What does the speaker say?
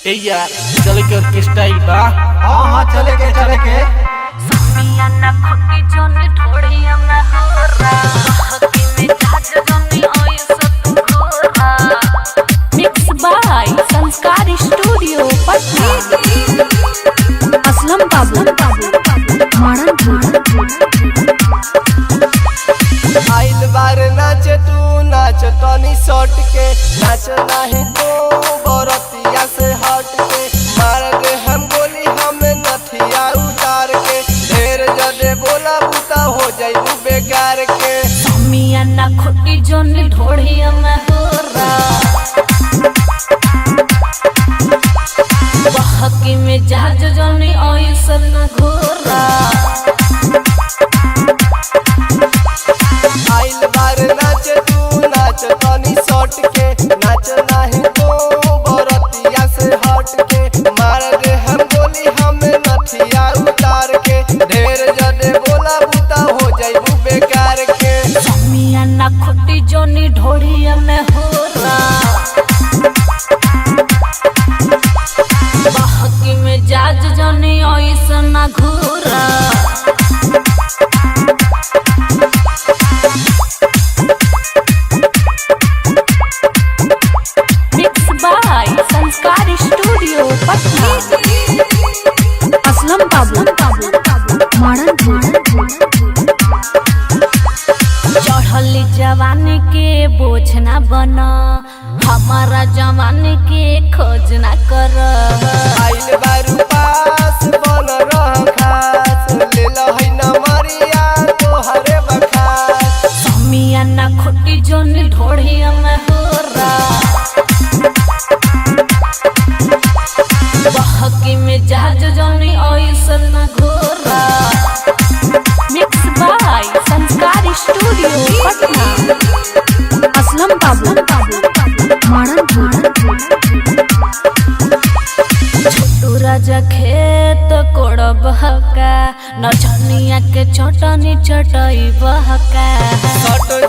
ए यार चले के ऑर्केस्ट्रा बा। हाँ हाँ चले के समिया ना खोटी जोन ढोड़िया में होरा हकी में जाज जोनी ओय सब गोरा। मिक्स बाय संस्कार स्टूडियो पटना। असलम बाबू आइल बार नाच तू नाच तनी सट के नाच नहीं तो बरतिया से हट के मार दे हम गोली हमें नथिया उतार के ढेर जदे बोला बुता हो जाइबू बेकार के। समिया ना खोटी जोन ढोड़िया में होरा हकी में जाज जोनी ओय सब गोरा। आइल बार नाच तू नाच तनी सट के नाच नहीं तो बरतिया से हट के मार दे हम गोली हमें नथिया उतार के ढेर जदे बोला बुता हो जाइबू बेकार के। समिया ना खोटी जोनी ढोड़िया में होरा हकी में जाज जोनी ओय सना घोरा। मिक्स बाय संस्कार स्टूडियो पटना। असलम बाबू चढ़ली जवानी के बोझ ना बना हमारा जवानी के खोज ना कर। आइल बारू पास बन रह खास ले लहै नमरिया तोहरे बखास। समिया ना खोटी जोनी ढोड़िया में होरा हकी में जहाज जोनी ओय सना घोरा। मिक्स बाय संस्कार स्टूडियो पटना। असलम बाबू छोटू राजा खेत कोड़ बहका नचनिया के चटनी चटई बहका। सट